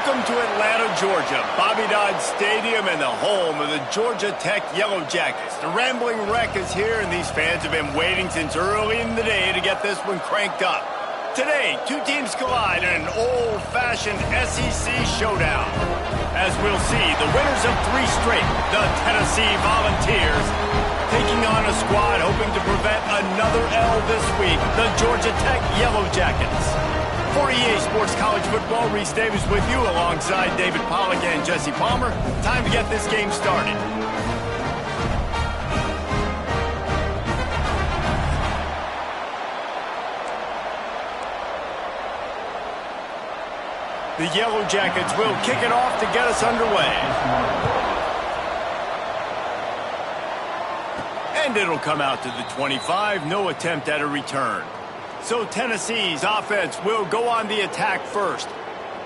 Welcome to Atlanta, Georgia, Bobby Dodd Stadium and the home of the Georgia Tech Yellow Jackets. The Rambling Wreck is here, and these fans have been waiting since early in the day to get this one cranked up. Today, two teams collide in an old-fashioned SEC showdown. As we'll see, the winners of three straight, the Tennessee Volunteers, taking on a squad hoping to prevent another L this week, the Georgia Tech Yellow Jackets. For EA Sports College Football, Reese Davis with you alongside David Pollack and Jesse Palmer. Time to get this game started. The Yellow Jackets will kick it off to get us underway. And it'll come out to the 25, no attempt at a return. So Tennessee's offense will go on the attack first.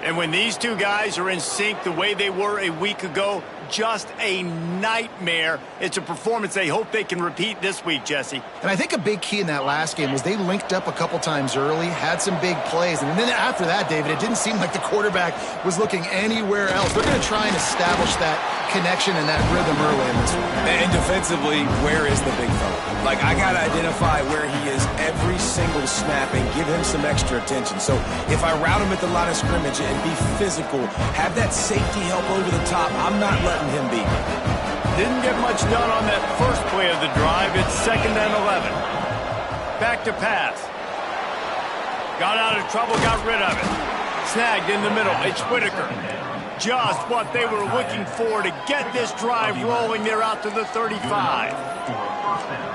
And when these two guys are in sync the way they were a week ago, just a nightmare. It's a performance they hope they can repeat this week, Jesse. And I think a big key in that last game was they linked up a couple times early, had some big plays. And then after that, David, it didn't seem like the quarterback was looking anywhere else. They're going to try and establish that connection and that rhythm early in this one. And defensively, where is the big fella? Like, I got to identify where he is every single snap and give him some extra attention. So if I route him at the line of scrimmage and be physical, have that safety help over the top, I'm not letting him beat me. Didn't get much done on that first play of the drive. It's 2nd and 11. Back to pass. Got out of trouble, got rid of it. Snagged in the middle. It's Whitaker. Just what they were looking for to get this drive rolling. They're out to the 35.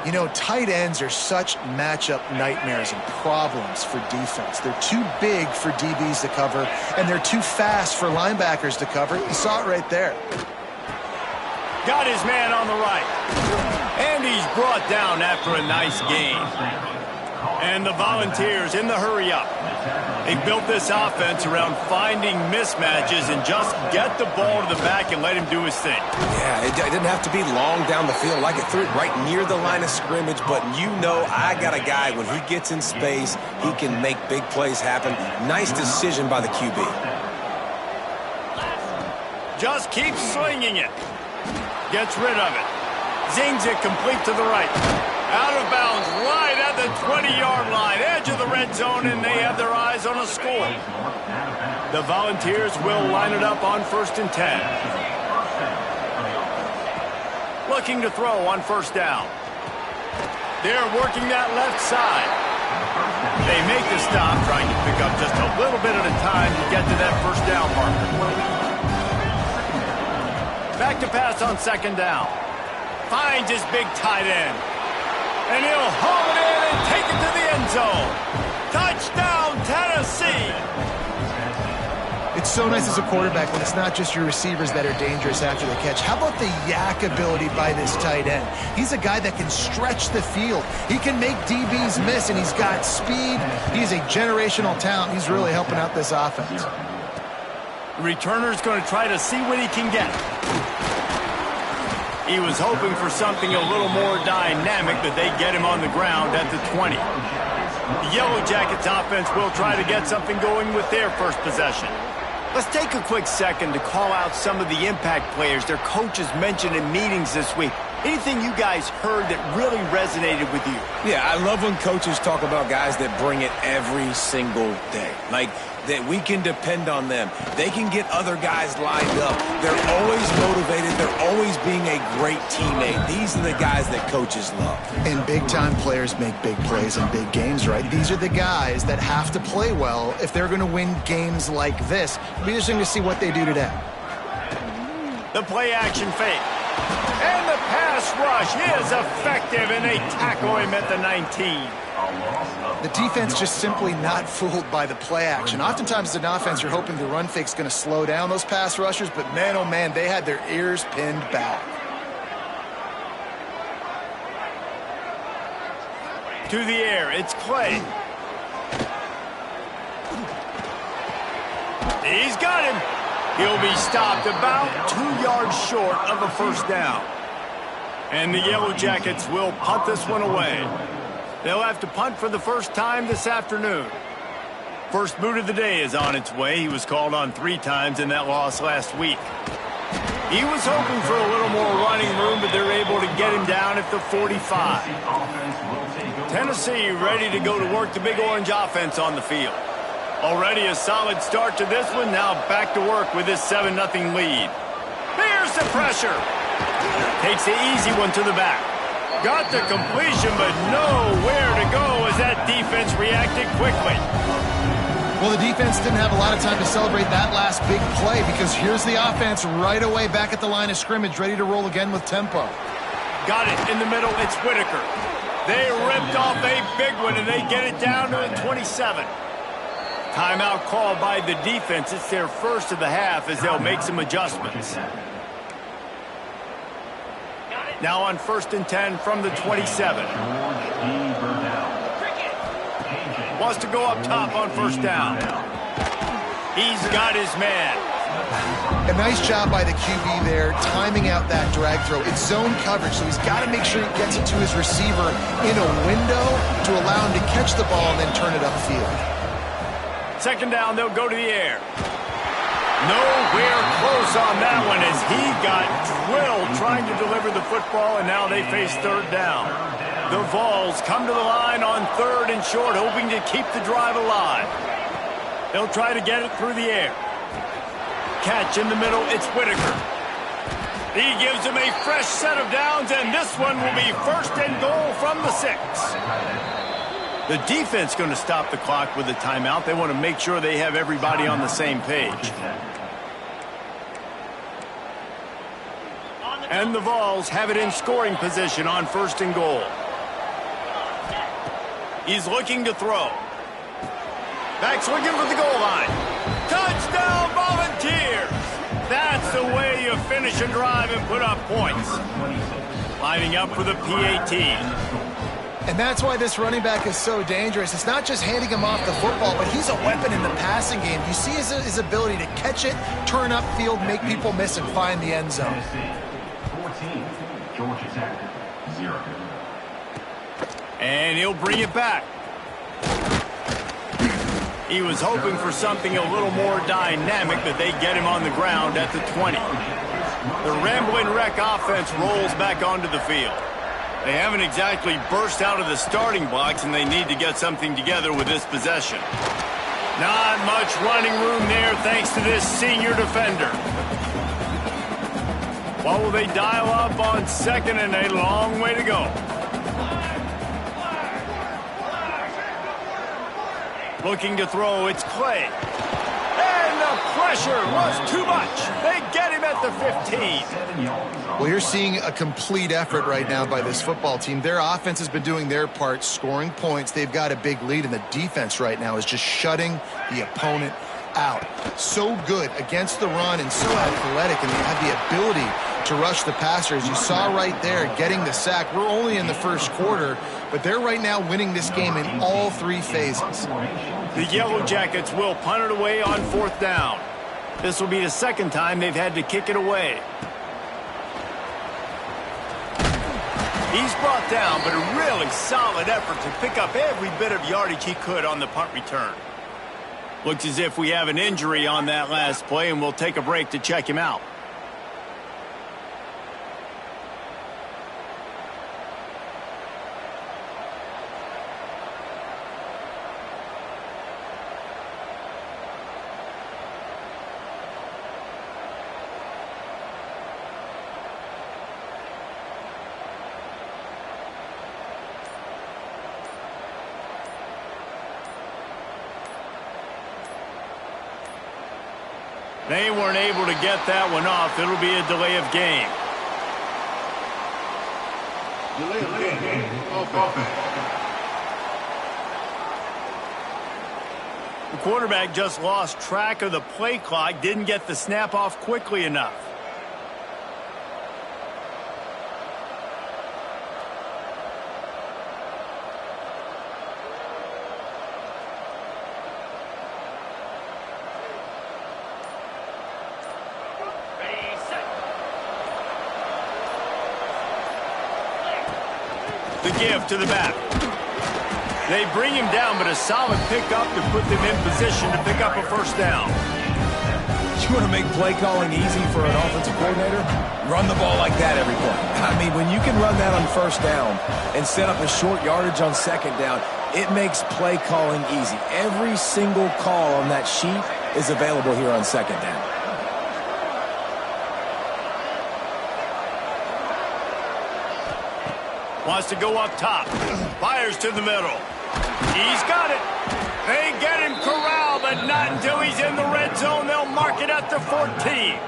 You know, tight ends are such matchup nightmares and problems for defense. They're too big for DBs to cover, and they're too fast for linebackers to cover. You saw it right there. Got his man on the right. And he's brought down after a nice gain. And the Volunteers in the hurry-up. They built this offense around finding mismatches and just get the ball to the back and let him do his thing. Yeah, it didn't have to be long down the field. Like it threw it right near the line of scrimmage, but you know I got a guy, when he gets in space, he can make big plays happen. Nice decision by the QB. Just keeps slinging it. Gets rid of it. Zings it complete to the right. Out of bounds, right at the 20-yard line, edge of the red zone, and they have their eyes on a score. The Volunteers will line it up on 1st and 10. Looking to throw on 1st down. They're working that left side. They make the stop, trying to pick up just a little bit at a time to get to that 1st down marker. Back to pass on 2nd down. Finds his big tight end. And he'll haul it in and take it to the end zone. Touchdown, Tennessee! It's so nice as a quarterback when it's not just your receivers that are dangerous after the catch. How about the yak ability by this tight end? He's a guy that can stretch the field. He can make DBs miss, and he's got speed. He's a generational talent. He's really helping out this offense. The returner's going to try to see what he can get. He was hoping for something a little more dynamic, but they get him on the ground at the 20. The Yellow Jackets offense will try to get something going with their first possession. Let's take a quick second to call out some of the impact players their coaches mentioned in meetings this week. Anything you guys heard that really resonated with you? Yeah, I love when coaches talk about guys that bring it every single day. Like, that we can depend on them. They can get other guys lined up. They're always motivated. They're always being a great teammate. These are the guys that coaches love. And big-time players make big plays in big games, right? These are the guys that have to play well if they're going to win games like this. It'll be interesting to see what they do today. The play-action fake. And the pass rush is effective, and they tackle him at the 19. The defense just simply not fooled by the play action. Oftentimes as an offense, you're hoping the run fake's going to slow down those pass rushers, but man, oh man, they had their ears pinned back. To the air, it's Clay. He's got him. He'll be stopped about 2 yards short of a 1st down. And the Yellow Jackets will punt this one away. They'll have to punt for the first time this afternoon. first boot of the day is on its way. He was called on 3 times in that loss last week. He was hoping for a little more running room, but they're able to get him down at the 45. Tennessee ready to go to work the Big Orange offense on the field. Already a solid start to this one. Now back to work with this 7-0 lead. There's the pressure. Takes the easy one to the back. Got the completion, but nowhere to go as that defense reacted quickly. Well, the defense didn't have a lot of time to celebrate that last big play because here's the offense right away back at the line of scrimmage, ready to roll again with tempo. Got it in the middle. It's Whitaker. They ripped off a big one, and they get it down to the 27. Timeout called by the defense. It's their first of the half as they'll make some adjustments. Now on 1st and 10 from the 27. Wants to go up top on 1st down. He's got his man. A nice job by the QB there, timing out that drag throw. It's zone coverage, so he's got to make sure he gets it to his receiver in a window to allow him to catch the ball and then turn it upfield. 2nd down, they'll go to the air. Nowhere close on that one as he got drilled trying to deliver the football, and now they face 3rd down. The Vols come to the line on 3rd and short, hoping to keep the drive alive. They'll try to get it through the air. Catch in the middle, it's Whitaker. He gives him a fresh set of downs, and this one will be 1st and goal from the 6. The defense going to stop the clock with a timeout. They want to make sure they have everybody on the same page. And the Vols have it in scoring position on 1st and goal. He's looking to throw. Back's looking for the goal line. Touchdown, Volunteers! That's the way you finish a drive and put up points. Lining up for the PAT. And that's why this running back is so dangerous. It's not just handing him off the football, but he's a weapon in the passing game. You see his ability to catch it, turn upfield, make people miss, and find the end zone. 14, Georgia Tech, 0. And he'll bring it back. He was hoping for something a little more dynamic, but they get him on the ground at the 20. The Rambling Wreck offense rolls back onto the field. They haven't exactly burst out of the starting blocks, and they need to get something together with this possession. Not much running room there thanks to this senior defender. What will they dial up on 2nd and a long way to go? Looking to throw, it's Clay. And the pressure was too much. They get him at the 15. Well, you're seeing a complete effort right now by this football team. Their offense has been doing their part, scoring points. They've got a big lead, and the defense right now is just shutting the opponent out. So good against the run and so athletic, and they have the ability to rush the passer. As you saw right there, getting the sack. We're only in the 1st quarter, but they're right now winning this game in all 3 phases. The Yellow Jackets will punt it away on 4th down. This will be the 2nd time they've had to kick it away. He's brought down, but a really solid effort to pick up every bit of yardage he could on the punt return. Looks as if we have an injury on that last play, and we'll take a break to check him out. They weren't able to get that one off. It'll be a delay of game. The quarterback just lost track of the play clock, didn't get the snap off quickly enough. The give to the back. They bring him down, but a solid pickup to put them in position to pick up a first down. You want to make play calling easy for an offensive coordinator? Run the ball like that every play. I mean, when you can run that on first down and set up a short yardage on second down, it makes play calling easy. Every single call on that sheet is available here on second down. Wants to go up top. Fires to the middle. He's got it. They get him corralled, but not until he's in the red zone. They'll mark it at the 14.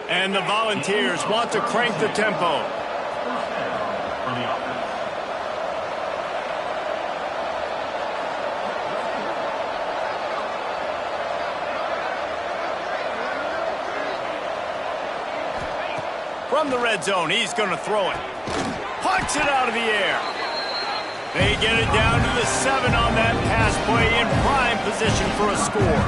And the Volunteers want to crank the tempo. From the red zone, he's going to throw it. Pucks it out of the air. They get it down to the 7 on that pass play in prime position for a score.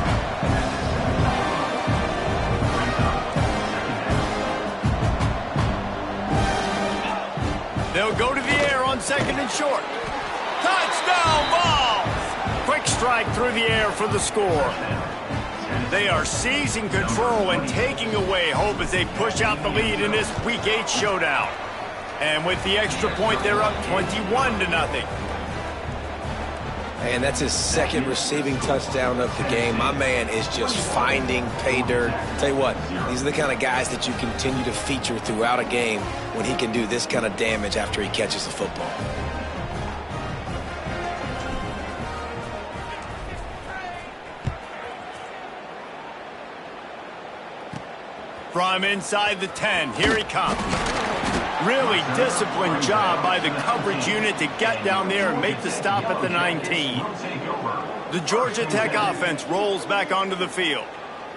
They'll go to the air on second and short. Touchdown ball! Quick strike through the air for the score. They are seizing control and taking away hope as they push out the lead in this Week 8 showdown. And with the extra point, they're up 21-0. And that's his second receiving touchdown of the game. My man is just finding pay dirt. Tell you what, these are the kind of guys that you continue to feature throughout a game when he can do this kind of damage after he catches the football. From inside the 10, here he comes. Really disciplined job by the coverage unit to get down there and make the stop at the 19. The Georgia Tech offense rolls back onto the field.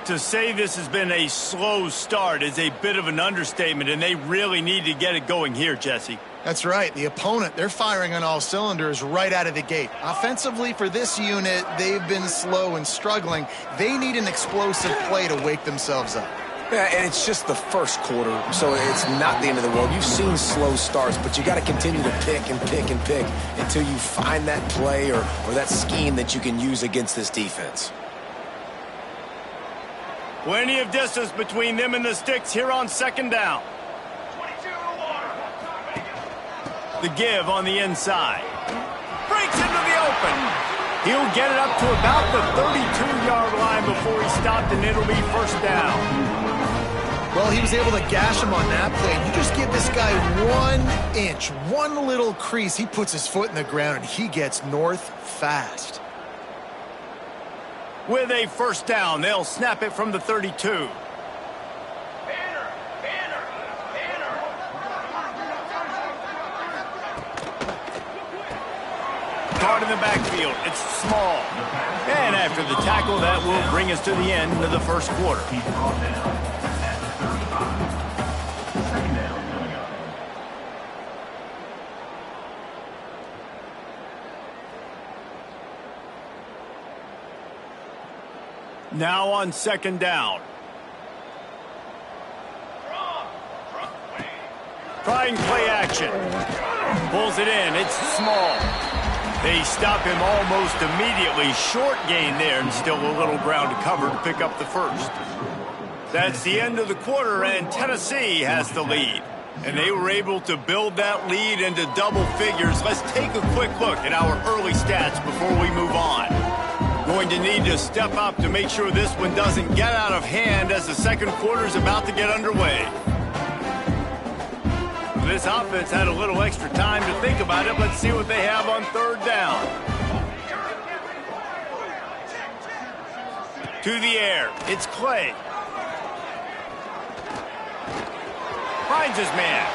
To say this has been a slow start is a bit of an understatement, and they really need to get it going here, Jesse. That's right. The opponent, they're firing on all cylinders right out of the gate. Offensively, for this unit, they've been slow and struggling. They need an explosive play to wake themselves up. Yeah, and it's just the first quarter, so it's not the end of the world. You've seen slow starts, but you got to continue to pick and pick and pick until you find that play or that scheme that you can use against this defense. Plenty of distance between them and the sticks here on second down. The give on the inside. Breaks into the open. He'll get it up to about the 32-yard line before he stopped, and it'll be first down. Well, he was able to gash him on that play. You just give this guy 1 inch, one little crease, he puts his foot in the ground, and he gets north fast. With a first down, they'll snap it from the 32. Caught in the backfield. It's small. And after the tackle, that will bring us to the end of the first quarter. Now on second down. Trying play action. Pulls it in. It's small. They stop him almost immediately. Short gain there and still a little ground to cover to pick up the first. That's the end of the quarter, and Tennessee has the lead. And they were able to build that lead into double figures. Let's take a quick look at our early stats before we move on. Going to need to step up to make sure this one doesn't get out of hand as the second quarter is about to get underway. This offense had a little extra time to think about it. Let's see what they have on third down. To the air. It's Clay. Finds his man.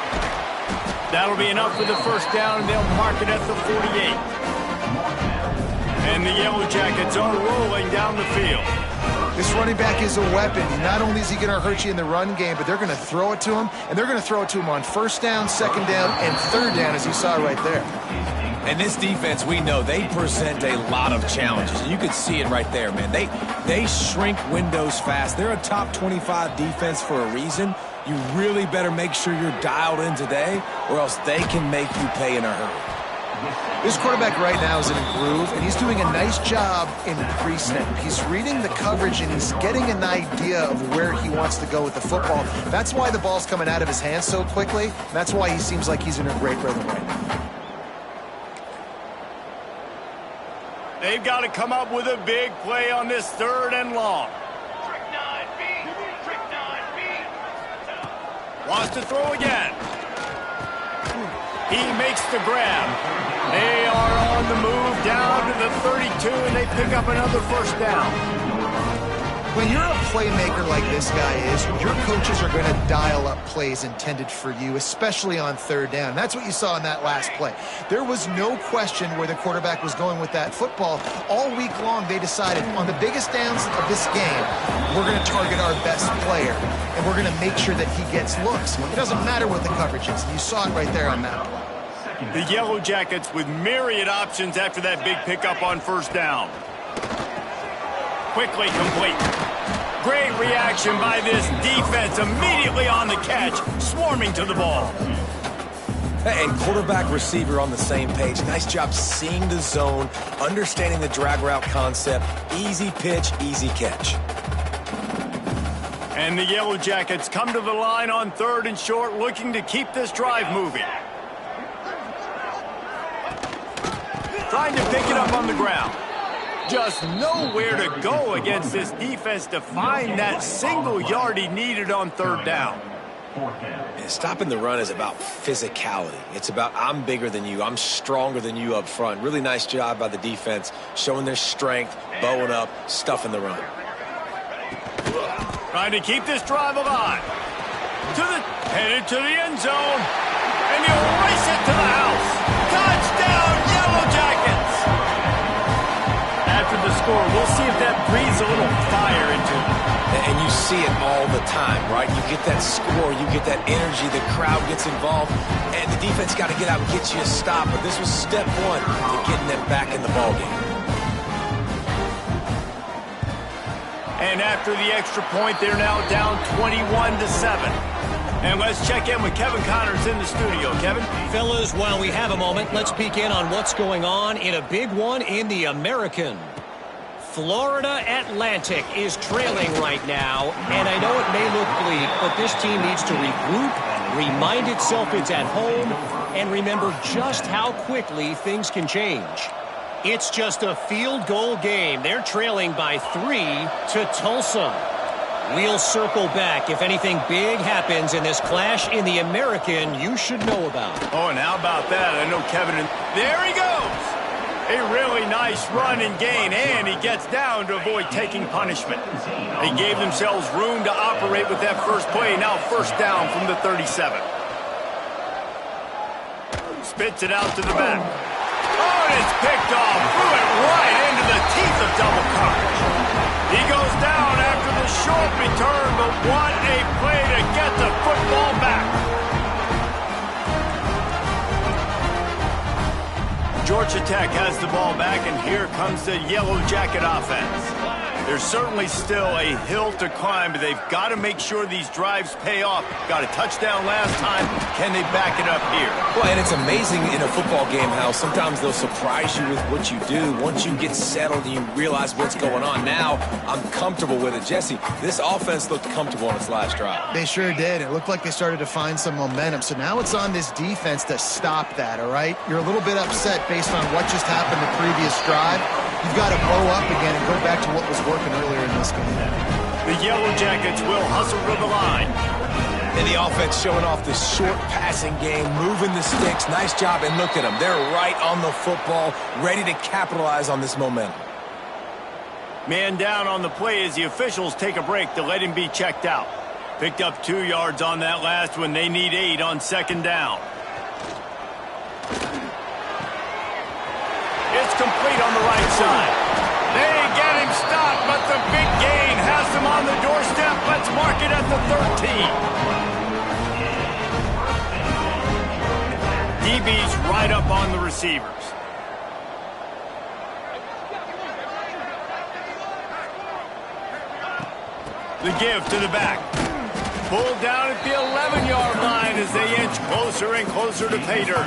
That'll be enough for the first down, and they'll mark it at the 48. And the Yellow Jackets are rolling down the field. This running back is a weapon. Not only is he going to hurt you in the run game, but they're going to throw it to him, and they're going to throw it to him on first down, second down, and third down, as you saw right there. And this defense, we know, they present a lot of challenges. And you could see it right there, man. They shrink windows fast. They're a top 25 defense for a reason. You really better make sure you're dialed in today, or else they can make you pay in a hurry. This quarterback right now is in a groove, and he's doing a nice job in pre-snap. He's reading the coverage, and he's getting an idea of where he wants to go with the football. That's why the ball's coming out of his hands so quickly. That's why he seems like he's in a great rhythm right now. They've got to come up with a big play on this 3rd and long. Wants to throw again. He makes the grab. They are on the move down to the 32, and they pick up another 1st down. When you're a playmaker like this guy is, your coaches are going to dial up plays intended for you, especially on 3rd down. That's what you saw in that last play. There was no question where the quarterback was going with that football. All week long, they decided on the biggest downs of this game, we're going to target our best player, and we're going to make sure that he gets looks. It doesn't matter what the coverage is. You saw it right there on that play. The Yellow Jackets with myriad options after that big pickup on 1st down. Quickly complete. Great reaction by this defense, immediately on the catch, swarming to the ball. And quarterback receiver on the same page. Nice job seeing the zone, understanding the drag route concept. Easy pitch, easy catch. And the Yellow Jackets come to the line on 3rd and short, looking to keep this drive moving. Trying to pick it up on the ground. Just nowhere to go against this defense to find that single yard he needed on 3rd down. And stopping the run is about physicality. It's about I'm bigger than you, I'm stronger than you up front. Really nice job by the defense, showing their strength, bowing up, stuffing the run. Trying to keep this drive alive. Headed to the end zone. And he'll race it to the house. Touchdown, Yellow Jackets! After the score, we'll see if that breathes a little fire into it. And you see it all the time, right? You get that score, you get that energy, the crowd gets involved, and the defense got to get out and get you a stop. But this was step 1 to getting them back in the ballgame. And after the extra point, they're now down 21-7. And let's check in with Kevin Connors in the studio. Kevin? Fellas, while we have a moment, let's peek in on what's going on in a big one in the American. Florida Atlantic is trailing right now, and I know it may look bleak, but this team needs to regroup, remind itself it's at home, and remember just how quickly things can change. It's just a field goal game. They're trailing by 3 to Tulsa. We'll circle back if anything big happens in this clash in the American you should know about. Oh, and how about that? I know Kevin. There he goes. A really nice run and gain, and he gets down to avoid taking punishment. They gave themselves room to operate with that first play. Now 1st down from the 37. Spits it out to the back. Oh, and it's picked off. Threw it right into the teeth of double coverage. He goes down after the short return, but what a play to get the football back. Georgia Tech has the ball back, and here comes the Yellow Jacket offense. There's certainly still a hill to climb, but they've got to make sure these drives pay off. Got a touchdown last time. Can they back it up here? Well, and it's amazing in a football game how sometimes they'll surprise you with what you do. Once you get settled and you realize what's going on, now I'm comfortable with it. Jesse, this offense looked comfortable on its last drive. They sure did. It looked like they started to find some momentum. So now it's on this defense to stop that, all right? You're a little bit upset based on what just happened the previous drive. You've got to blow up again and go back to what was working earlier in this game. The Yellow Jackets will hustle to the line. And the offense showing off the short passing game, moving the sticks. Nice job, and look at them. They're right on the football, ready to capitalize on this momentum. Man down on the play as the officials take a break to let him be checked out. Picked up 2 yards on that last one. They need 8 on 2nd down. It's complete on the right side. They get him stopped, but the big gain has them on the doorstep. Let's mark it at the 13. DB's right up on the receivers. The give to the back. Pulled down at the 11-yard line as they inch closer and closer to pay dirt.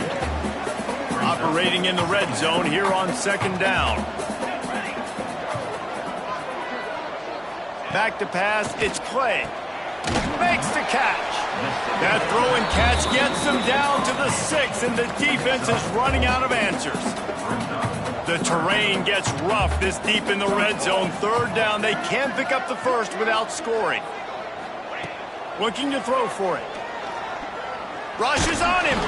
operating in the red zone here on second down. Back to pass, it's Clay. Makes the catch. That throw and catch gets them down to the 6, and the defense is running out of answers. The terrain gets rough this deep in the red zone. Third down, they can't pick up the first without scoring. Looking to throw for it. Rushes on him.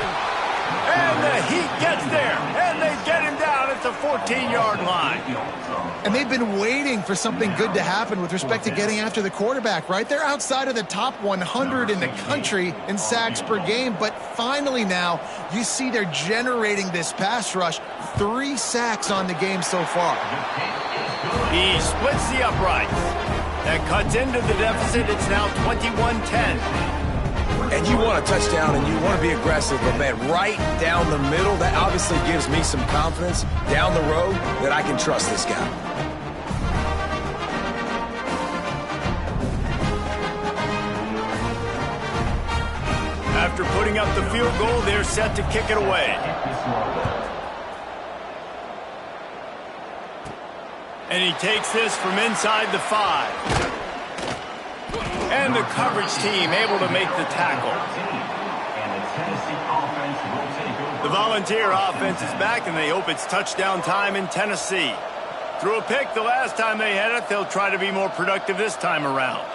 And the Heat gets there. And they get him down at the 14-yard line. And they've been waiting for something good to happen with respect to getting after the quarterback, right? They're outside of the top 100 in the country in sacks per game. But finally now, you see they're generating this pass rush. 3 sacks on the game so far. He splits the uprights. That cuts into the deficit. It's now 21-10. And you want a touchdown and you want to be aggressive, but man, right down the middle, that obviously gives me some confidence down the road that I can trust this guy. After putting up the field goal, they're set to kick it away. And he takes this from inside the 5. And the coverage team able to make the tackle. The Volunteer offense is back, and they hope it's touchdown time in Tennessee. Threw a pick the last time they had it. They'll try to be more productive this time around.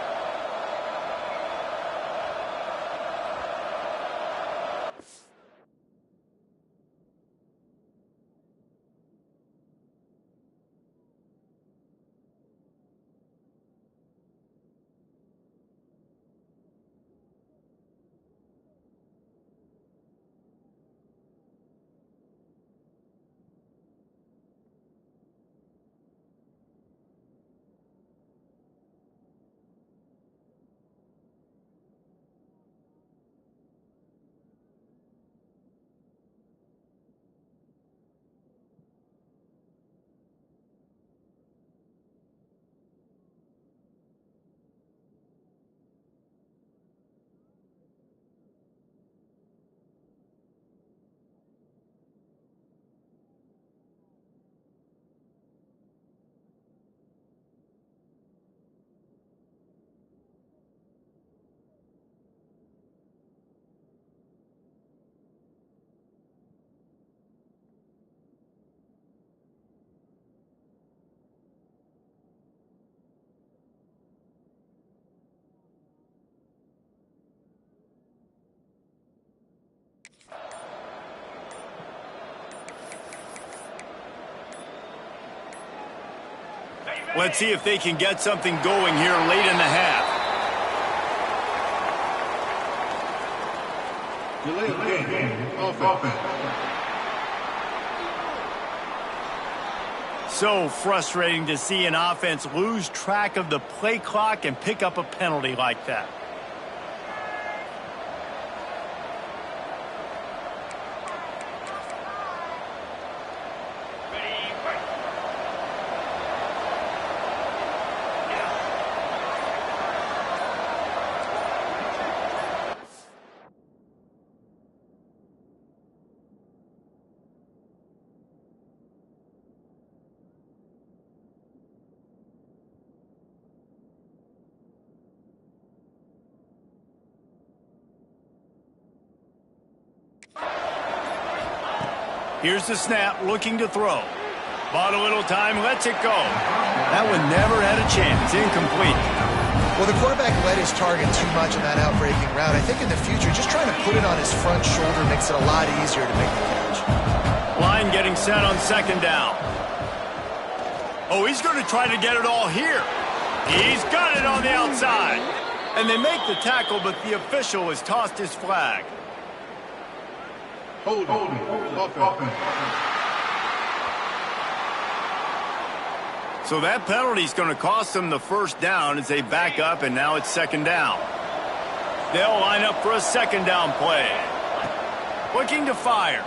Let's see if they can get something going here late in the half. So frustrating to see an offense lose track of the play clock and pick up a penalty like that. Here's the snap, looking to throw. Bought a little time, lets it go. That one never had a chance. Incomplete. Well, the quarterback let his target too much in that outbreaking route. I think in the future, just trying to put it on his front shoulder makes it a lot easier to make the catch. Line getting set on second down. Oh, he's going to try to get it all here. He's got it on the outside. And they make the tackle, but the official has tossed his flag. Hold it. So that penalty is going to cost them the first down as they back up, and now it's second down. They'll line up for a second down play. Looking to fire.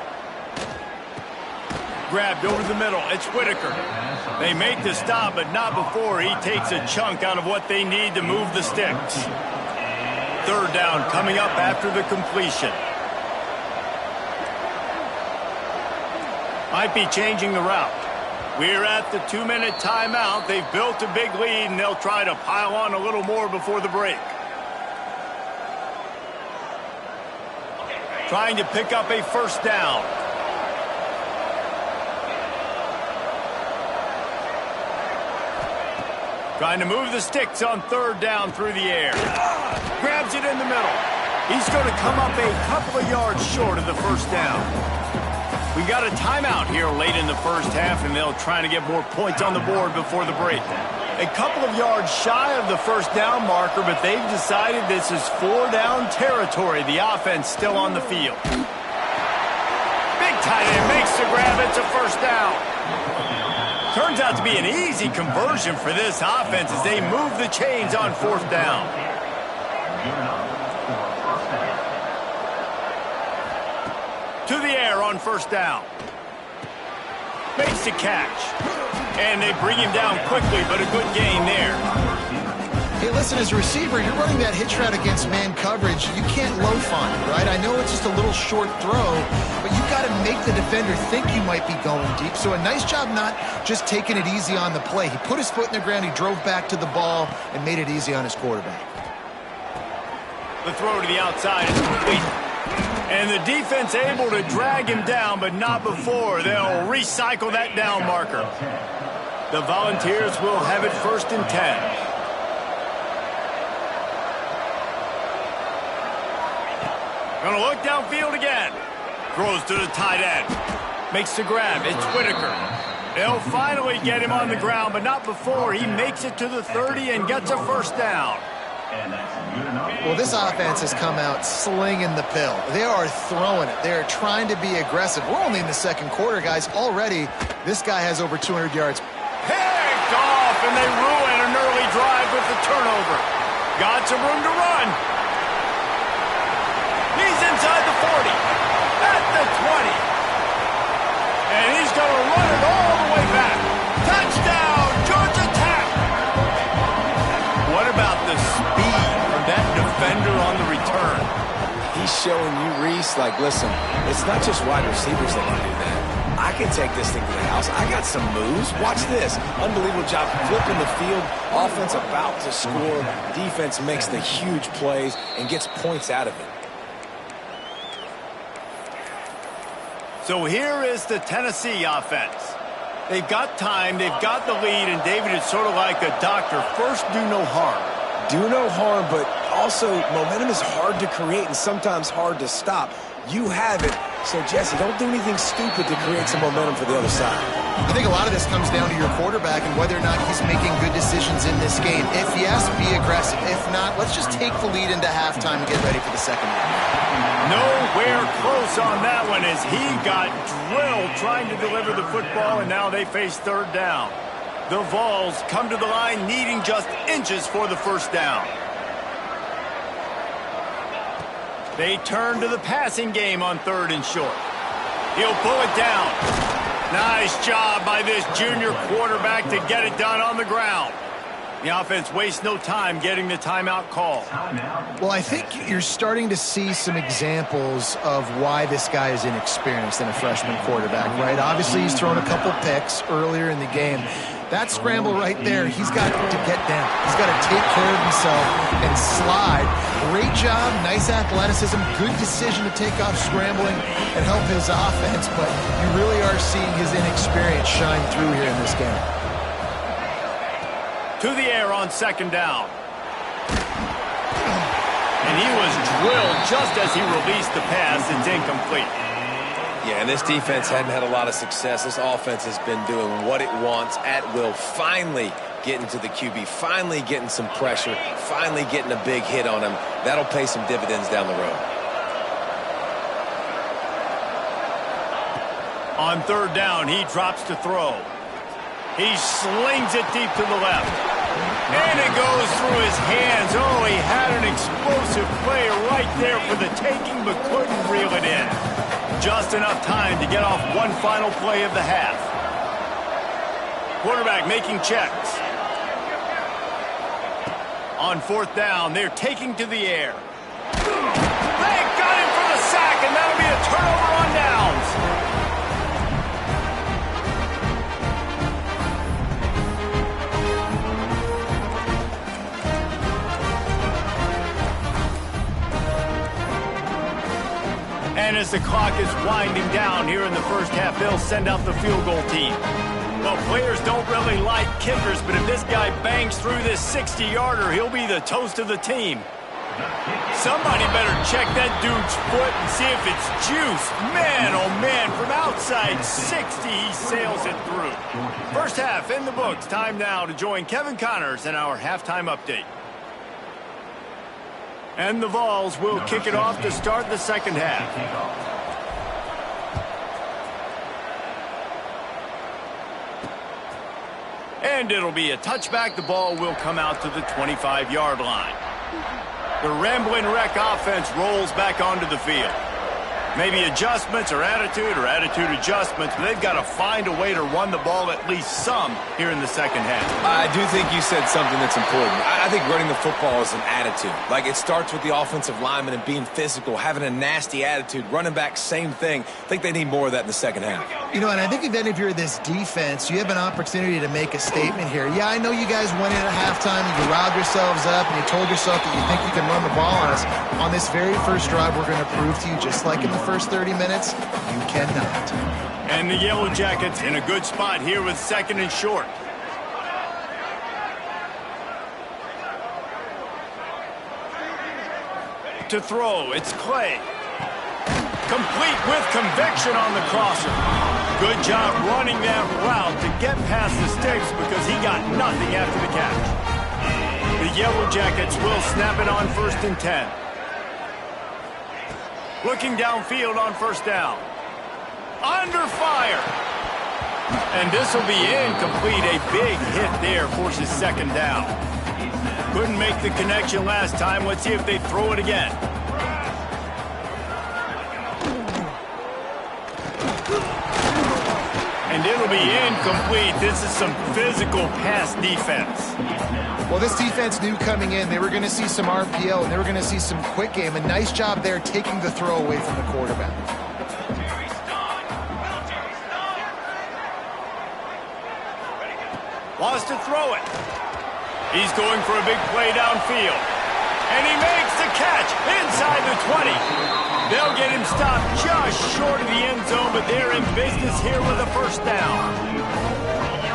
Grabbed over the middle. It's Whitaker. They make the stop, but not before he takes a chunk out of what they need to move the sticks. Third down coming up after the completion. Might be changing the route. We're at the 2-minute timeout. They've built a big lead, and they'll try to pile on a little more before the break. Trying to pick up a first down. Trying to move the sticks on third down through the air. Grabs it in the middle. He's going to come up a couple of yards short of the first down. We got a timeout here late in the first half, and they'll try to get more points on the board before the break. A couple of yards shy of the first down marker, but they've decided this is 4-down territory. The offense still on the field. Big tight end makes the grab. It's a first down. Turns out to be an easy conversion for this offense as they move the chains on fourth down. To the air on first down. Makes the catch. And they bring him down quickly, but a good gain there. Hey, listen, as a receiver, you're running that hitch route against man coverage. You can't loaf on it, right? I know it's just a little short throw, but you've got to make the defender think you might be going deep. So a nice job not just taking it easy on the play. He put his foot in the ground, he drove back to the ball, and made it easy on his quarterback. The throw to the outside is complete. And the defense able to drag him down, but not before. They'll recycle that down marker. The Volunteers will have it 1st and 10. Gonna look downfield again. Throws to the tight end. Makes the grab. It's Whitaker. They'll finally get him on the ground, but not before. He makes it to the 30 and gets a first down. Well, this offense has come out slinging the pill. They are throwing it. They're trying to be aggressive. We're only in the second quarter, guys. Already, this guy has over 200 yards. Picked off, and they ruin an early drive with the turnover. Got some room to run. He's inside the 40, at the 20. And he's going to run it all the way back. Touchdown, Georgia Tech. What about the speed from that defender on the return? He's showing you, Reese, like, listen, it's not just wide receivers that can do that. I can take this thing to the house. I got some moves. Watch this. Unbelievable job flipping the field. Offense about to score. Defense makes the huge plays and gets points out of it. So here is the Tennessee offense. They've got time, they've got the lead, and David is sort of like a doctor. First, do no harm. Do no harm, but also momentum is hard to create and sometimes hard to stop. You have it. So, Jesse, don't do anything stupid to create some momentum for the other side. I think a lot of this comes down to your quarterback and whether or not he's making good decisions in this game. If yes, be aggressive. If not, let's just take the lead into halftime and get ready for the second half. Nowhere close on that one as he got drilled trying to deliver the football, and now they face third down. The Vols come to the line needing just inches for the first down. They turn to the passing game on 3rd and short. He'll pull it down. Nice job by this junior quarterback to get it done on the ground. The offense wastes no time getting the timeout call. Well, I think you're starting to see some examples of why this guy is inexperienced in a freshman quarterback, right? Obviously, he's thrown a couple picks earlier in the game. That scramble right there, he's got to get down. He's got to take care of himself and slide. Great job, nice athleticism, good decision to take off scrambling and help his offense, but you really are seeing his inexperience shine through here in this game. To the air on 2nd down. And he was drilled just as he released the pass. It's incomplete. Yeah, and this defense hadn't had a lot of success. This offense has been doing what it wants at will. Finally getting to the QB, finally getting some pressure, finally getting a big hit on him. That'll pay some dividends down the road. On 3rd down, he drops to throw. He slings it deep to the left. And it goes through his hands. Oh, he had an explosive play right there for the taking, but couldn't reel it in. Just enough time to get off one final play of the half. Quarterback making checks. On 4th down, they're taking to the air. They got him for the sack, and that'll be a turnover on downs. And as the clock is winding down here in the first half, they'll send out the field goal team. Well, players don't really like kickers, but if this guy bangs through this 60-yarder, he'll be the toast of the team. Somebody better check that dude's foot and see if it's juiced. Man, oh man, from outside 60, he sails it through. First half in the books. Time now to join Kevin Connors in our halftime update. And the Vols will kick it off to start the second half. And it'll be a touchback. The ball will come out to the 25-yard line. The Rambling Wreck offense rolls back onto the field. Maybe adjustments or attitude adjustments, but they've got to find a way to run the ball at least some here in the second half. I do think you said something that's important. I think running the football is an attitude. Like, it starts with the offensive lineman and being physical, having a nasty attitude. Running back, same thing. I think they need more of that in the second half. You know, and I think if you're this defense, you have an opportunity to make a statement here. Yeah, I know you guys went in at halftime and you riled yourselves up and you told yourself that you think you can run the ball on us. On this very first drive, we're going to prove to you, just like in the first 30 minutes, you cannot. And the Yellow Jackets in a good spot here with second and short. To throw, it's Clay. Complete with conviction on the crosser. Good job running that route to get past the sticks because he got nothing after the catch. The Yellow Jackets will snap it on 1st and 10. Looking downfield on first down. Under fire. And this will be incomplete. A big hit there forces second down. Couldn't make the connection last time. Let's see if they throw it again. And it'll be incomplete. This is some physical pass defense. Well, this defense knew coming in they were going to see some RPO and they were going to see some quick game. A nice job there taking the throw away from the quarterback. Wants to throw it. He's going for a big play downfield. And he makes the catch inside the 20. They'll get him stopped just short of the end zone, but they're in business here with a first down.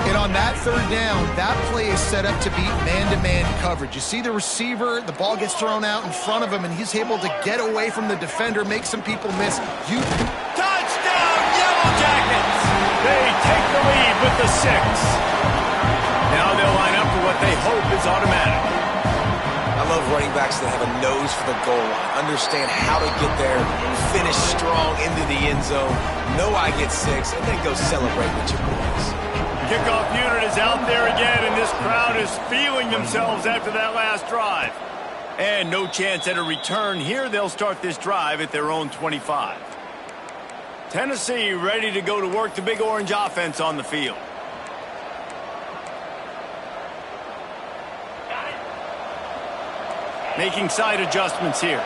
And on that third down, that play is set up to beat man-to-man coverage. You see the receiver, the ball gets thrown out in front of him, and he's able to get away from the defender, make some people miss. Touchdown, Yellow Jackets! They take the lead with the 6. Now they'll line up for what they hope is automatic. I love running backs that have a nose for the goal line, understand how to get there, finish strong into the end zone, know I get 6, and then go celebrate with your boys. Kickoff unit is out there again, and this crowd is feeling themselves after that last drive. And no chance at a return here. They'll start this drive at their own 25. Tennessee ready to go to work. The Big Orange offense on the field. Making side adjustments here.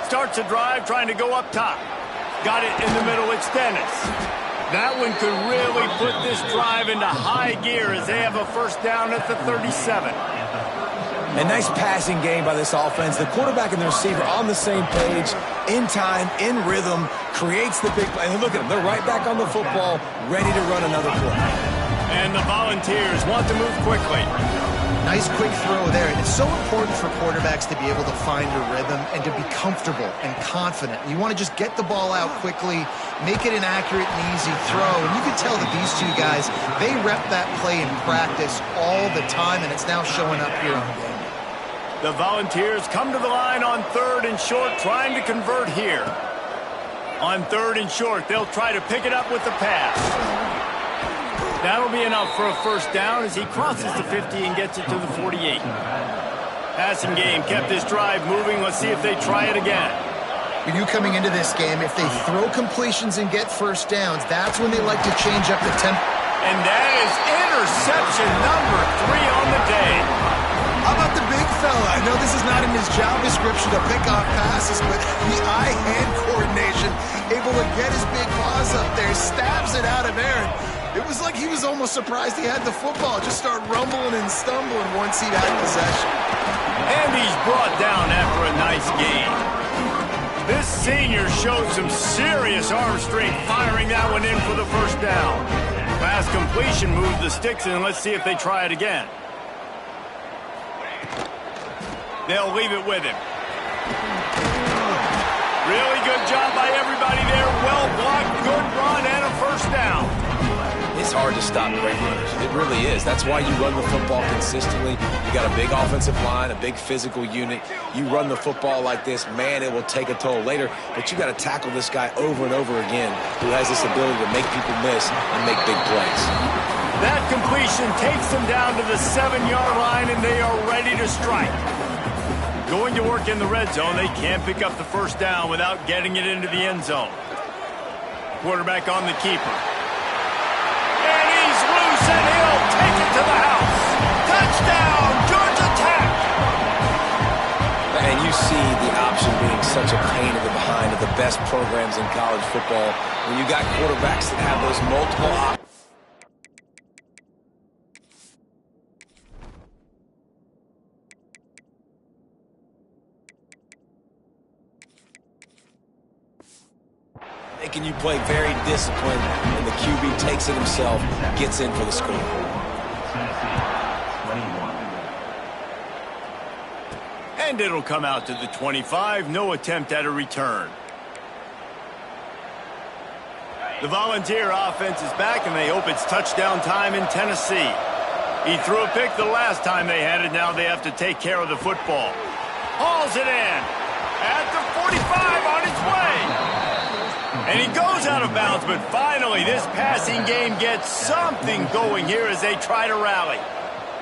Starts a drive, trying to go up top. Got it in the middle, it's Dennis. That one could really put this drive into high gear as they have a first down at the 37. A nice passing game by this offense. The quarterback and the receiver on the same page, in time, in rhythm, creates the big play. And look at them, they're right back on the football, ready to run another play. And the Volunteers want to move quickly. Nice quick throw there. And it's so important for quarterbacks to be able to find a rhythm and to be comfortable and confident. You want to just get the ball out quickly, make it an accurate and easy throw. And you can tell that these two guys, they rep that play in practice all the time, and it's now showing up here on the game. The Volunteers come to the line on 3rd and short, trying to convert here. On 3rd and short, they'll try to pick it up with the pass. That'll be enough for a first down as he crosses the 50 and gets it to the 48. Passing game kept this drive moving. Let's see if they try it again. You knew coming into this game, if they throw completions and get first downs, that's when they like to change up the tempo. And that is interception number 3 on the day. How about the big fella? I know this is not in his job description to pick off passes, but the eye-hand coordination, able to get his big paws up there, stabs it out of Aaron. It was like he was almost surprised he had the football. Just start rumbling and stumbling once he had possession. And he's brought down after a nice gain. This senior showed some serious arm strength firing that one in for the first down. Pass completion moved the sticks in. Let's see if they try it again. They'll leave it with him. Really good job by everybody there. Well blocked, good run, and a first down. It's hard to stop great runners. It really is. That's why you run the football consistently. You got a big offensive line, a big physical unit. You run the football like this, man, it will take a toll later. But you got to tackle this guy over and over again who has this ability to make people miss and make big plays. That completion takes them down to the 7-yard line, and they are ready to strike. Going to work in the red zone, they can't pick up the first down without getting it into the end zone. Quarterback on the keeper. And he's loose, and he'll take it to the house. Touchdown, Georgia Tech! And you see the option being such a pain in the behind of the best programs in college football. When you got quarterbacks that have those multiple options. Making you play very disciplined, and the QB takes it himself, gets in for the score. And it'll come out to the 25. No attempt at a return. The Volunteer offense is back, and they hope it's touchdown time in Tennessee. He threw a pick the last time they had it. Now they have to take care of the football. Hauls it in. At the 45 on its way. And he goes out of bounds, but finally this passing game gets something going here as they try to rally.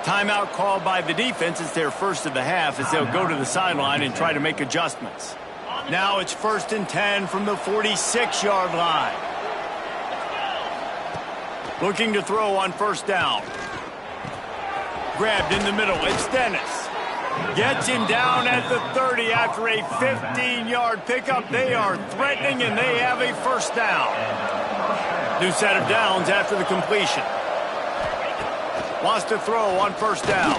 Timeout called by the defense. It's their first of the half as they'll go to the sideline and try to make adjustments. Now it's 1st and 10 from the 46-yard line. Looking to throw on first down. Grabbed in the middle. It's Dennis. Gets him down at the 30 after a 15-yard pickup. They are threatening, and they have a first down. New set of downs after the completion. Wants to throw on first down.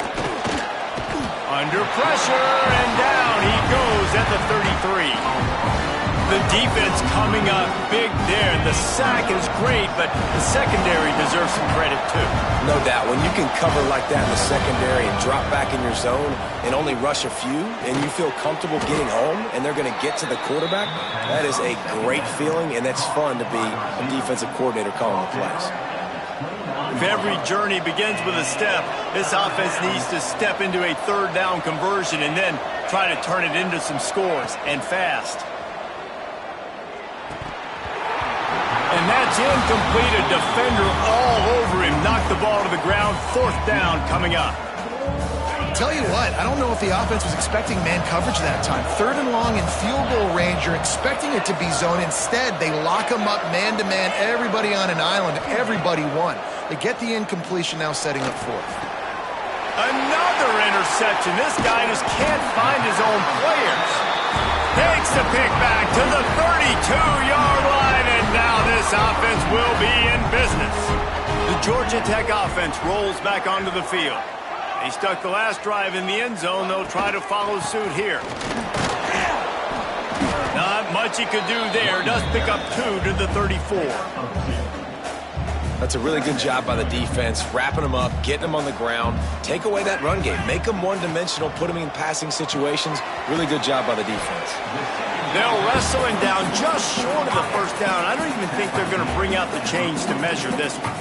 Under pressure, and down he goes at the 33. The defense coming up big there. The sack is great, but the secondary deserves some credit too. No doubt. When you can cover like that in the secondary and drop back in your zone and only rush a few, and you feel comfortable getting home, and they're going to get to the quarterback, that is a great feeling, and that's fun to be a defensive coordinator calling the plays. If every journey begins with a step, this offense needs to step into a third down conversion and then try to turn it into some scores, and fast. And that's incomplete. A defender all over him. Knocked the ball to the ground. 4th down coming up. Tell you what, I don't know if the offense was expecting man coverage that time. 3rd and long in field goal range. You're expecting it to be zone. Instead, they lock them up man-to-man. Everybody on an island. Everybody won. They get the incompletion, now setting up 4th. Another interception. This guy just can't find his own players. Takes the pick back to the 32-yard line, and now this offense will be in business. The Georgia Tech offense rolls back onto the field. They stuck the last drive in the end zone. They'll try to follow suit here. Not much he could do there. Does pick up 2 to the 34. That's a really good job by the defense, wrapping them up, getting them on the ground, take away that run game, make them one-dimensional, put them in passing situations. Really good job by the defense. They'll wrestle him down just short of the first down. I don't even think they're going to bring out the chains to measure this one.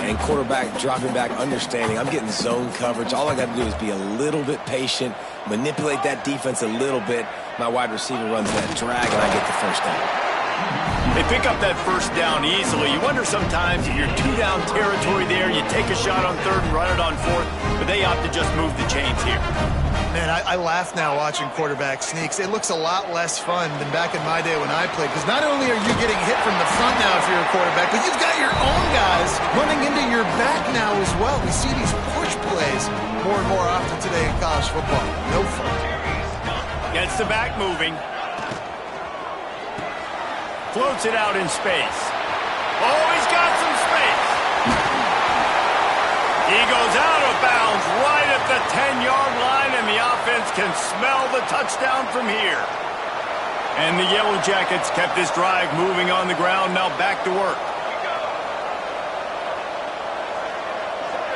And quarterback dropping back, understanding, I'm getting zone coverage. All I got to do is be a little bit patient, manipulate that defense a little bit. My wide receiver runs that drag, and I get the first down. They pick up that first down easily. You wonder sometimes if you're 2-down territory there, you take a shot on 3rd and run it on 4th, but they opt to just move the chains here. Man, I laugh now watching quarterback sneaks. It looks a lot less fun than back in my day when I played, because not only are you getting hit from the front now if you're a quarterback, but you've got your own guys running into your back now as well. We see these push plays more and more often today in college football. No fun. Gets the back moving. Floats it out in space. Oh, he's got some space. He goes out of bounds right at the 10-yard line, and the offense can smell the touchdown from here. And the Yellow Jackets kept this drive moving on the ground. Now back to work.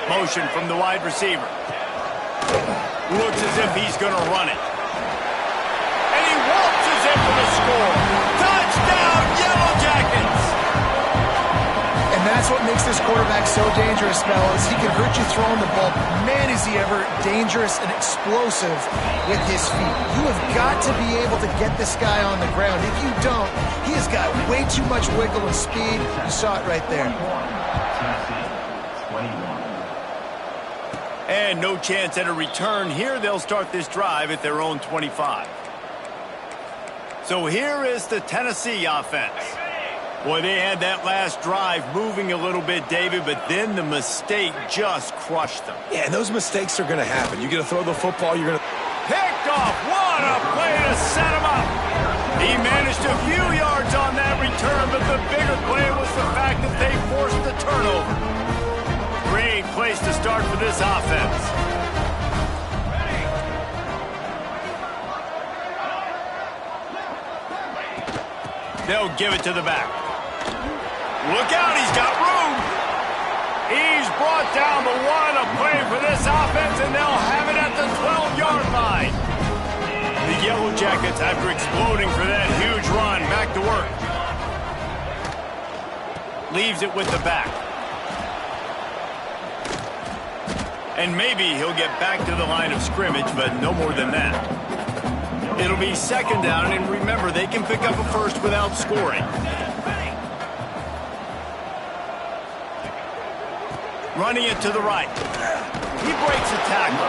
Motion from the wide receiver. Looks as if he's going to run it. And he waltzes in for the score. Touchdown, Yellow Jackets! And that's what makes this quarterback so dangerous, fellas. He can hurt you throwing the ball. Man, is he ever dangerous and explosive with his feet. You have got to be able to get this guy on the ground. If you don't, he has got way too much wiggle and speed. You saw it right there. And no chance at a return here. They'll start this drive at their own 25. So here is the Tennessee offense. Boy, they had that last drive moving a little bit, David, but then the mistake just crushed them. Yeah, and those mistakes are going to happen. You're going to throw the football, you're going to... Picked off. What a play to set him up. He managed a few yards on that return, but the bigger play was the fact that they forced the turnover. Great place to start for this offense. They'll give it to the back. Look out, he's got room. He's brought down the one. A play for this offense, and they'll have it at the 12-yard line. The Yellow Jackets, after exploding for that huge run, back to work. Leaves it with the back. And maybe he'll get back to the line of scrimmage, but no more than that. It'll be second down, and remember, they can pick up a first without scoring. Running it to the right. He breaks a tackle.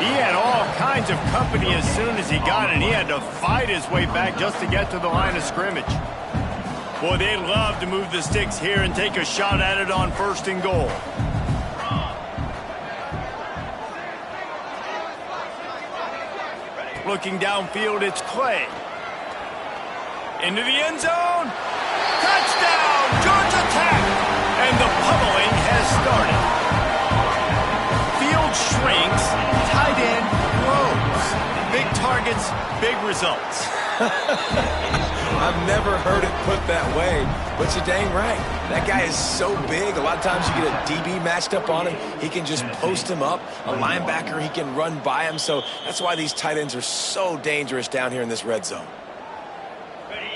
He had all kinds of company as soon as he got it, and he had to fight his way back just to get to the line of scrimmage. Boy, they'd love to move the sticks here and take a shot at it on 1st and goal. Looking downfield, it's Clay. Into the end zone. Touchdown, Georgia Tech! And the pummeling has started. Field shrinks, tight end grows. Big targets, big results. I've never heard it put that way, but you're dang right. That guy is so big. A lot of times you get a DB matched up on him. He can just post him up. A linebacker, he can run by him. So that's why these tight ends are so dangerous down here in this red zone.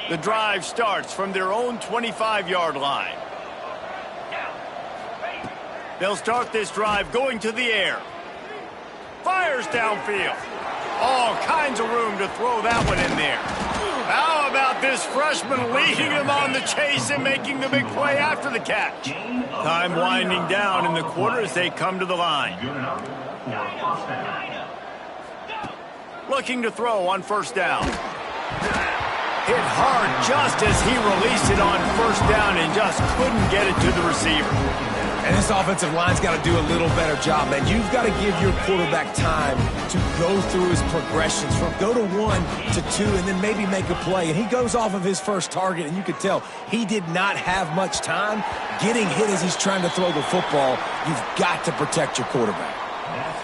The drive starts from their own 25-yard line. They'll start this drive going to the air. Fires downfield. All kinds of room to throw that one in there. How about this freshman leading him on the chase and making the big play after the catch? Time winding down in the quarter as they come to the line. Looking to throw on 1st down. Hit hard just as he released it on 1st down and just couldn't get it to the receiver. And this offensive line's got to do a little better job, man. You've got to give your quarterback time to go through his progressions from go to 1 to 2 and then maybe make a play. And he goes off of his first target, and you could tell he did not have much time getting hit as he's trying to throw the football. You've got to protect your quarterback.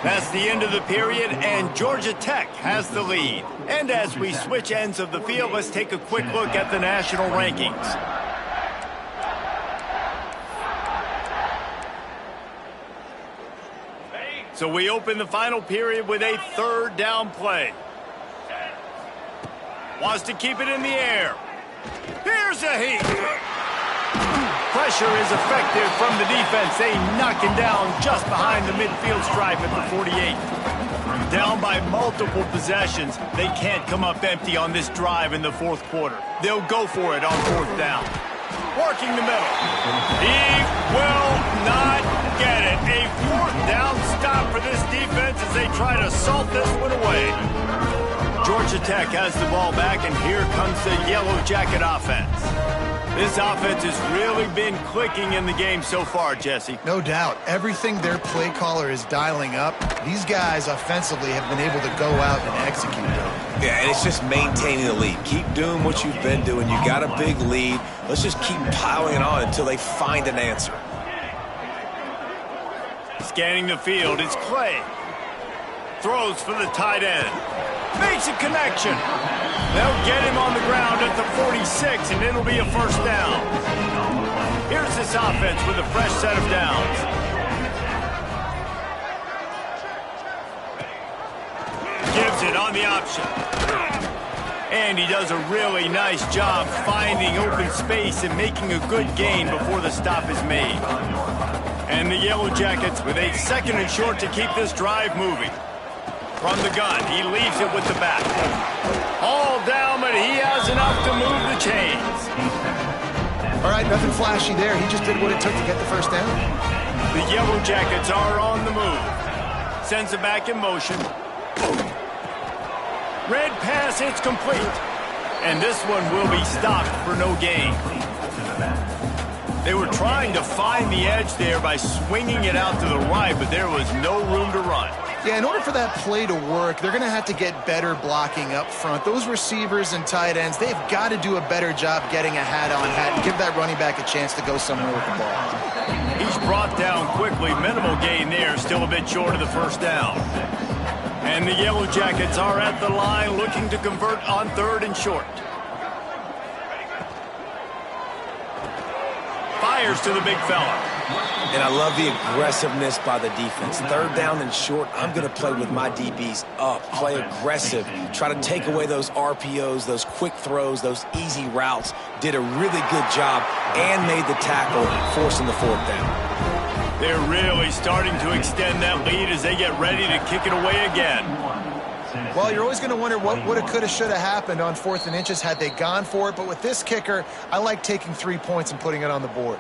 That's the end of the period, and Georgia Tech has the lead. And as we switch ends of the field, let's take a quick look at the national rankings. So we open the final period with a 3rd down play. Wants to keep it in the air. Here's a heat. Pressure is effective from the defense. They knock him down just behind the midfield stripe at the 48. Down by multiple possessions. They can't come up empty on this drive in the 4th quarter. They'll go for it on 4th down. Working the middle. He will not get it. A 4th down stop for this defense as they try to salt this one away. Georgia Tech has the ball back, and here comes the Yellow Jacket offense. This offense has really been clicking in the game so far, Jesse. No doubt. Everything their play caller is dialing up, these guys offensively have been able to go out and execute them. Yeah, and it's just maintaining the lead. Keep doing what you've been doing. You got a big lead. Let's just keep piling it on until they find an answer. Scanning the field, it's Clay. Throws for the tight end. Makes a connection. They'll get him on the ground at the 46, and it'll be a first down. Here's this offense with a fresh set of downs. Gives it on the option. And he does a really nice job finding open space and making a good gain before the stop is made. And the Yellow Jackets with a 2nd and short to keep this drive moving. From the gun, he leaves it with the back. All down, but he has enough to move the chains. All right, nothing flashy there. He just did what it took to get the first down. The Yellow Jackets are on the move. Sends it back in motion. Red pass, it's complete. And this one will be stopped for no gain. They were trying to find the edge there by swinging it out to the right, but there was no room to run. Yeah, in order for that play to work, they're going to have to get better blocking up front. Those receivers and tight ends, they've got to do a better job getting a hat-on-hat and give that running back a chance to go somewhere with the ball. He's brought down quickly. Minimal gain there, still a bit short of the first down. And the Yellow Jackets are at the line looking to convert on 3rd and short. Fires to the big fella. And I love the aggressiveness by the defense. 3rd down and short, I'm going to play with my DBs up. Play aggressive. Try to take away those RPOs, those quick throws, those easy routes. Did a really good job and made the tackle, forcing the 4th down. They're really starting to extend that lead as they get ready to kick it away again. Well, you're always going to wonder what woulda, coulda, shoulda happened on 4th and inches had they gone for it. But with this kicker, I like taking 3 points and putting it on the board.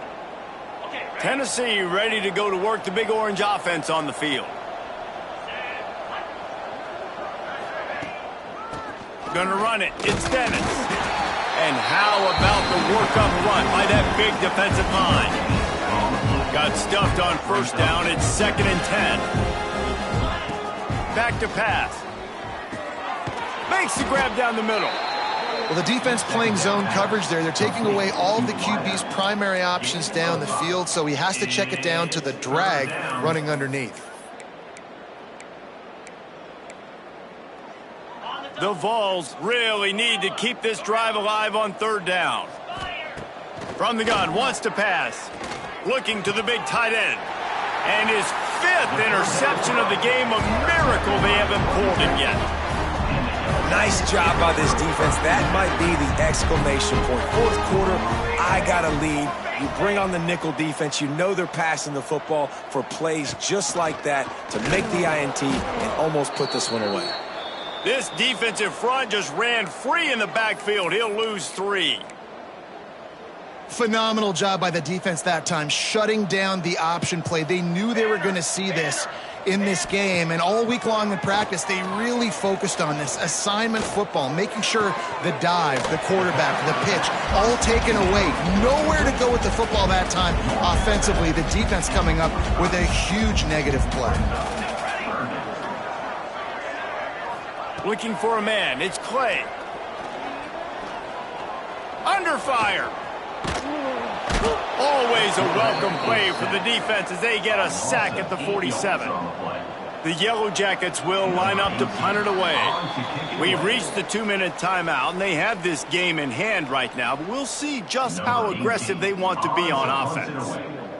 Tennessee ready to go to work the Big Orange offense on the field. Gonna run it. It's Dennis. And how about the work up front by that big defensive line? Got stuffed on first down. It's 2nd and 10. Back to pass. Makes the grab down the middle. Well, the defense playing zone coverage there. They're taking away all of the QB's primary options down the field, so he has to check it down to the drag running underneath. The Vols really need to keep this drive alive on 3rd down. From the gun, wants to pass. Looking to the big tight end. And his 5th interception of the game, a miracle they haven't pulled it yet. Nice job by this defense. That might be the exclamation point. 4th quarter, I got a lead. You bring on the nickel defense. You know they're passing the football for plays just like that to make the INT and almost put this one away. This defensive front just ran free in the backfield. He'll lose 3. Phenomenal job by the defense that time, shutting down the option play. They knew they were going to see this in this game, and all week long in practice, they really focused on this assignment football, making sure the dive, the quarterback, the pitch, all taken away. Nowhere to go with the football that time offensively. The defense coming up with a huge negative play. Looking for a man. It's Clay. Under fire. Always a welcome play for the defense as they get a sack at the 47. The Yellow Jackets will line up to punt it away. We've reached the 2-minute timeout, and they have this game in hand right now, but we'll see just how aggressive they want to be on offense.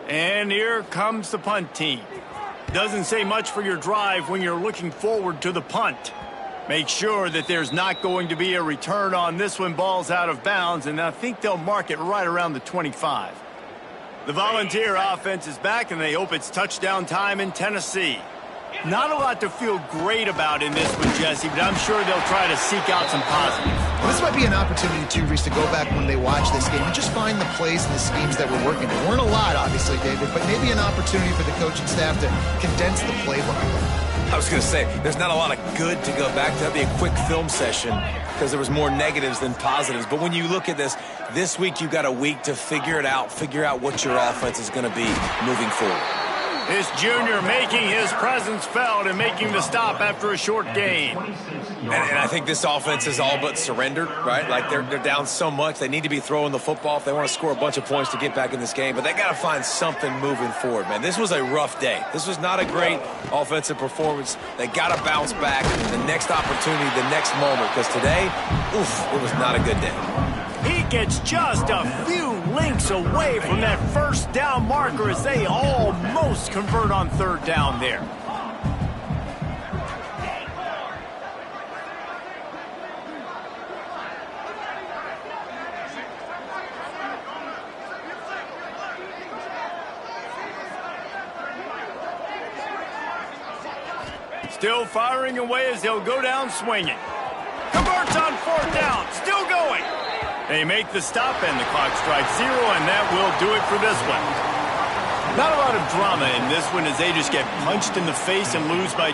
And here comes the punt team. Doesn't say much for your drive when you're looking forward to the punt. Make sure that there's not going to be a return on this one. Ball's out of bounds, and I think they'll mark it right around the 25. The Volunteer offense is back, and they hope it's touchdown time in Tennessee. Not a lot to feel great about in this one, Jesse, but I'm sure they'll try to seek out some positives. Well, this might be an opportunity, too, Reese, to go back when they watch this game and just find the plays and the schemes that were working. There weren't a lot, obviously, David, but maybe an opportunity for the coaching staff to condense the playbook. I was going to say, there's not a lot of good to go back to. That'd be a quick film session because there was more negatives than positives. But when you look at this week you've got a week to figure it out, figure out what your offense is going to be moving forward. This junior making his presence felt and making the stop after a short gain. And I think this offense is all but surrendered, right? Like they're down so much. They need to be throwing the football if they want to score a bunch of points to get back in this game. But they got to find something moving forward, man. This was a rough day. This was not a great offensive performance. They got to bounce back the next opportunity, the next moment. Because today, oof, it was not a good day. He gets just a few links away from that first down marker as they almost convert on third down there. Still firing away as they'll go down swinging. Converts on fourth down, still going. They make the stop and the clock strikes 0, and that will do it for this one. Not a lot of drama in this one as they just get punched in the face and lose by